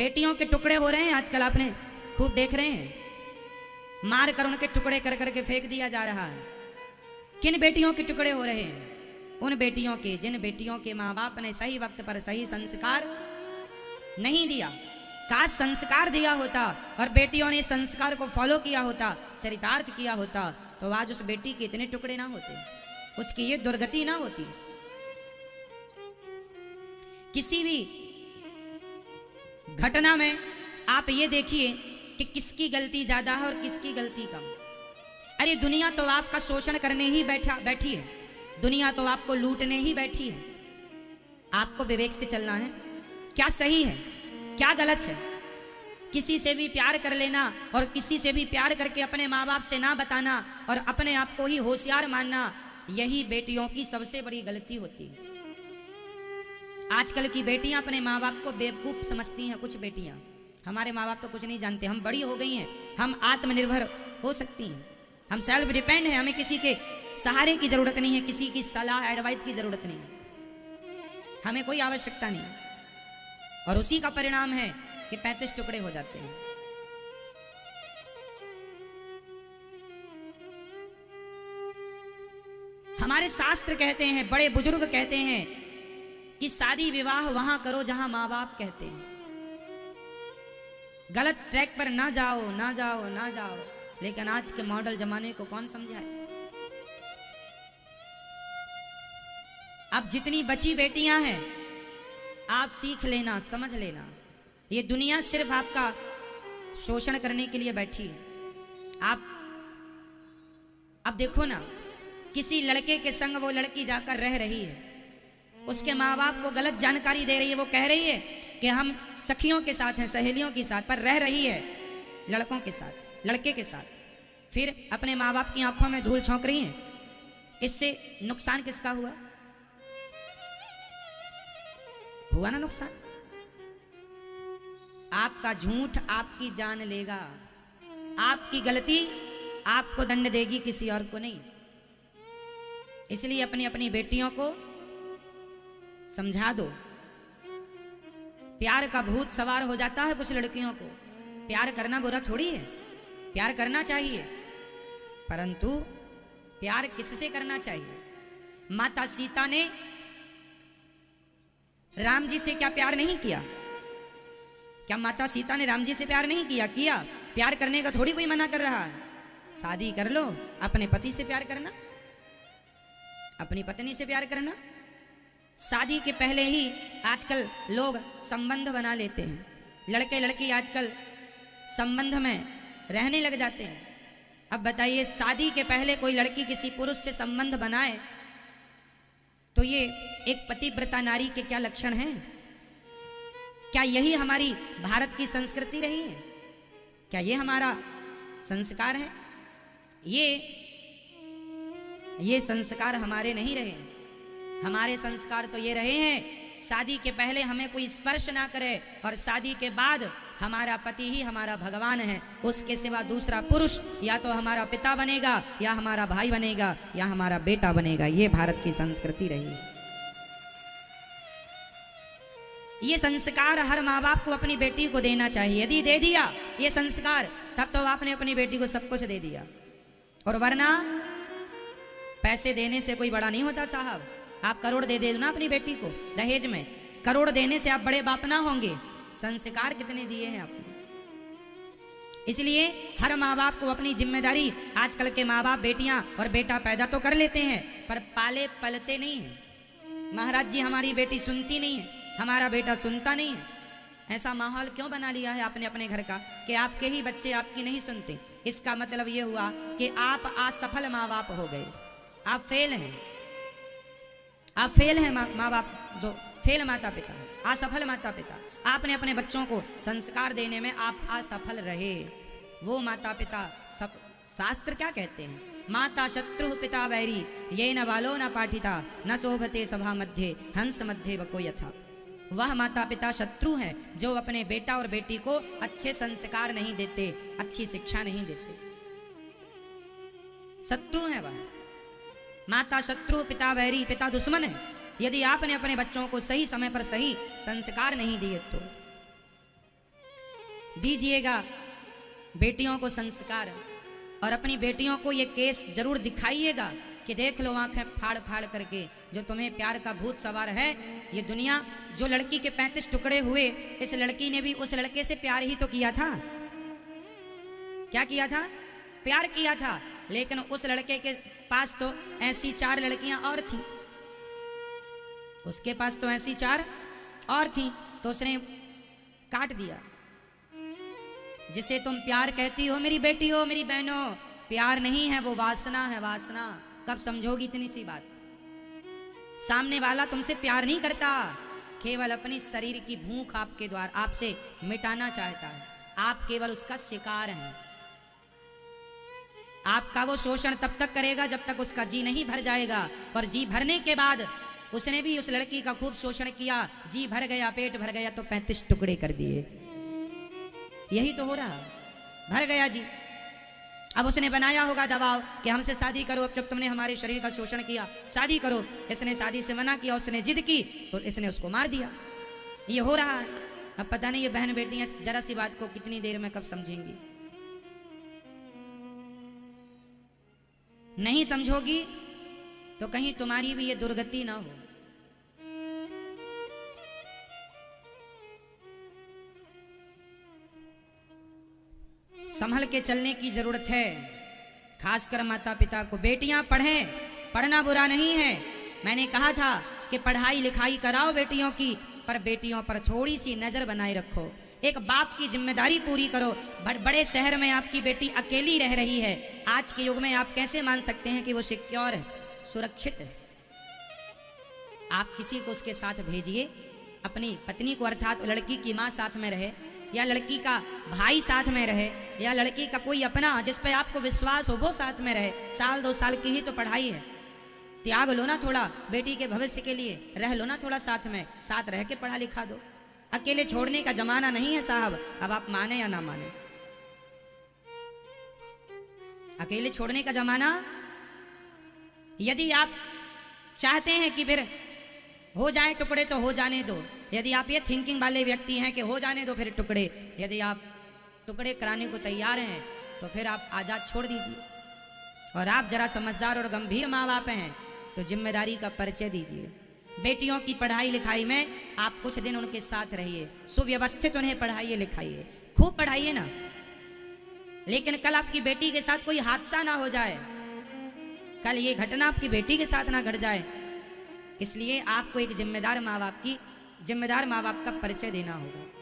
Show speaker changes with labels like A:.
A: बेटियों के टुकड़े हो रहे हैं आजकल, आपने खूब देख रहे हैं, मार कर उनके टुकड़े कर करके फेंक दिया जा रहा है। किन बेटियों के टुकड़े हो रहे हैं? उन बेटियों के जिन बेटियों के माँ बाप ने सही वक्त पर सही संस्कार नहीं दिया। काश संस्कार दिया होता और बेटियों ने संस्कार को फॉलो किया होता, चरितार्थ किया होता, तो आज उस बेटी के इतने टुकड़े ना होते, उसकी ये दुर्गति ना होती। किसी भी घटना में आप ये देखिए कि किसकी गलती ज्यादा है और किसकी गलती कम। अरे दुनिया तो आपका शोषण करने ही बैठी है, दुनिया तो आपको लूटने ही बैठी है। आपको विवेक से चलना है, क्या सही है क्या गलत है। किसी से भी प्यार कर लेना और किसी से भी प्यार करके अपने माँ बाप से ना बताना और अपने आप को ही होशियार मानना, यही बेटियों की सबसे बड़ी गलती होती है। आजकल की बेटियां अपने माँ बाप को बेवकूफ समझती हैं। कुछ बेटियां, हमारे माँ बाप तो कुछ नहीं जानते, हम बड़ी हो गई हैं, हम आत्मनिर्भर हो सकती हैं, हम सेल्फ डिपेंड हैं, हमें किसी के सहारे की जरूरत नहीं है, किसी की सलाह एडवाइस की जरूरत नहीं है, हमें कोई आवश्यकता नहीं। और उसी का परिणाम है कि 35 टुकड़े हो जाते हैं। हमारे शास्त्र कहते हैं, बड़े बुजुर्ग कहते हैं कि शादी विवाह वहां करो जहां माँ बाप कहते हैं। गलत ट्रैक पर ना जाओ ना जाओ ना जाओ। लेकिन आज के मॉडल जमाने को कौन समझाए। अब जितनी बची बेटियां हैं, आप सीख लेना, समझ लेना, ये दुनिया सिर्फ आपका शोषण करने के लिए बैठी है। आप अब देखो ना, किसी लड़के के संग वो लड़की जाकर रह रही है, उसके माँ बाप को गलत जानकारी दे रही है, वो कह रही है कि हम सखियों के साथ हैं, सहेलियों के साथ, पर रह रही है लड़कों के साथ, लड़के के साथ। फिर अपने माँ बाप की आंखों में धूल झोंक रही है। इससे नुकसान किसका हुआ? हुआ ना नुकसान। आपका झूठ आपकी जान लेगा, आपकी गलती आपको दंड देगी, किसी और को नहीं। इसलिए अपनी अपनी बेटियों को समझा दो। प्यार का भूत सवार हो जाता है कुछ लड़कियों को। प्यार करना बुरा थोड़ी है, प्यार करना चाहिए, परंतु प्यार किससे करना चाहिए? माता सीता ने राम जी से क्या प्यार नहीं किया? क्या माता सीता ने राम जी से प्यार नहीं किया? किया। प्यार करने का थोड़ी कोई मना कर रहा है। शादी कर लो, अपने पति से प्यार करना, अपनी पत्नी से प्यार करना। शादी के पहले ही आजकल लोग संबंध बना लेते हैं। लड़के लड़की आजकल संबंध में रहने लग जाते हैं। अब बताइए, शादी के पहले कोई लड़की किसी पुरुष से संबंध बनाए तो ये एक पतिव्रता नारी के क्या लक्षण हैं? क्या यही हमारी भारत की संस्कृति रही है? क्या ये हमारा संस्कार है? ये संस्कार हमारे नहीं रहे। हमारे संस्कार तो ये रहे हैं, शादी के पहले हमें कोई स्पर्श ना करे और शादी के बाद हमारा पति ही हमारा भगवान है। उसके सिवा दूसरा पुरुष या तो हमारा पिता बनेगा, या हमारा भाई बनेगा, या हमारा बेटा बनेगा। ये भारत की संस्कृति रही है। ये संस्कार हर माँ बाप को अपनी बेटी को देना चाहिए। यदि दे दिया ये संस्कार, तब तो आपने अपनी बेटी को सब कुछ दे दिया। और वरना पैसे देने से कोई बड़ा नहीं होता साहब। आप करोड़ दे दे ना अपनी बेटी को दहेज में, करोड़ देने से आप बड़े बाप ना होंगे। संस्कार कितने दिए हैं आपने? इसलिए हर माँ बाप को अपनी जिम्मेदारी, आजकल के माँ बाप बेटियां और बेटा पैदा तो कर लेते हैं पर पाले पलते नहीं हैं। महाराज जी, हमारी बेटी सुनती नहीं है, हमारा बेटा सुनता नहीं है। ऐसा माहौल क्यों बना लिया है आपने अपने घर का कि आपके ही बच्चे आपकी नहीं सुनते? इसका मतलब ये हुआ कि आप असफल माँ बाप हो गए, आप फेल हैं। आप फेल हैं माँ बाप, जो फेल माता पिता है, असफल माता पिता। आपने अपने बच्चों को संस्कार देने में आप असफल रहे। वो माता पिता सब, शास्त्र क्या कहते हैं? माता शत्रु पिता वैरी, ये न बालो न पाठिता, न शोभते सभा मध्य, हंस मध्य वको यथा। वह माता पिता शत्रु हैं जो अपने बेटा और बेटी को अच्छे संस्कार नहीं देते, अच्छी शिक्षा नहीं देते। शत्रु हैं वह। माता शत्रु पिता वैरी, पिता दुश्मन है। यदि आपने अपने बच्चों को सही समय पर सही संस्कार नहीं दिए तो दीजिएगा बेटियों को संस्कार, और अपनी बेटियों को ये केस जरूर दिखाइएगा कि देख लो आंखें फाड़ फाड़ करके, जो तुम्हें प्यार का भूत सवार है। ये दुनिया, जो लड़की के 35 टुकड़े हुए, इस लड़की ने भी उस लड़के से प्यार ही तो किया था। क्या किया था? प्यार किया था। लेकिन उस लड़के के पास तो ऐसी 4 लड़कियां और थीं, उसके पास तो ऐसी 4 और थीं, तो उसने काट दिया। जिसे तुम प्यार कहती हो मेरी बेटी हो, मेरी बहनों, प्यार नहीं है, वो वासना है, वासना। कब समझोगी इतनी सी बात? सामने वाला तुमसे प्यार नहीं करता, केवल अपनी शरीर की भूख आपके द्वारा आपसे मिटाना चाहता है। आप केवल उसका शिकार हैं। आपका वो शोषण तब तक करेगा जब तक उसका जी नहीं भर जाएगा, और जी भरने के बाद उसने भी उस लड़की का खूब शोषण किया, जी भर गया, पेट भर गया तो 35 टुकड़े कर दिए। यही तो हो रहा, भर गया जी। अब उसने बनाया होगा दबाव कि हमसे शादी करो, अब जब तुमने हमारे शरीर का शोषण किया शादी करो। इसने शादी से मना किया, उसने जिद की तो इसने उसको मार दिया। ये हो रहा है। अब पता नहीं ये बहन बेटियां जरा सी बात को कितनी देर में कब समझेंगी। नहीं समझोगी तो कहीं तुम्हारी भी ये दुर्गति ना हो। संभल के चलने की जरूरत है, खासकर माता पिता को। बेटियां पढ़ें, पढ़ना बुरा नहीं है। मैंने कहा था कि पढ़ाई लिखाई कराओ बेटियों की, पर बेटियों पर थोड़ी सी नजर बनाए रखो। एक बाप की जिम्मेदारी पूरी करो। बड़े शहर में आपकी बेटी अकेली रह रही है, आज के युग में आप कैसे मान सकते हैं कि वो सिक्योर है, सुरक्षित है? आप किसी को उसके साथ भेजिए, अपनी पत्नी को, अर्थात लड़की की माँ साथ में रहे, या लड़की का भाई साथ में रहे, या लड़की का कोई अपना जिस पे आपको विश्वास हो वो साथ में रहे। 1-2 साल की ही तो पढ़ाई है, त्याग लो ना थोड़ा बेटी के भविष्य के लिए, रह लो ना थोड़ा साथ में, साथ रह के पढ़ा लिखा दो। अकेले छोड़ने का जमाना नहीं है साहब। अब आप माने या ना माने, अकेले छोड़ने का जमाना। यदि आप चाहते हैं कि फिर हो जाए टुकड़े तो हो जाने दो। यदि आप ये थिंकिंग वाले व्यक्ति हैं कि हो जाने दो फिर टुकड़े, यदि आप टुकड़े कराने को तैयार हैं तो फिर आप आजाद छोड़ दीजिए। और आप जरा समझदार और गंभीर माँ बाप हैं तो जिम्मेदारी का परिचय दीजिए। बेटियों की पढ़ाई लिखाई में आप कुछ दिन उनके साथ रहिए, सुव्यवस्थित उन्हें पढ़ाइए लिखाइए, खूब पढ़ाइए ना। लेकिन कल आपकी बेटी के साथ कोई हादसा ना हो जाए, कल ये घटना आपकी बेटी के साथ ना घट जाए। इसलिए आपको एक जिम्मेदार माँ बाप का परिचय देना होगा।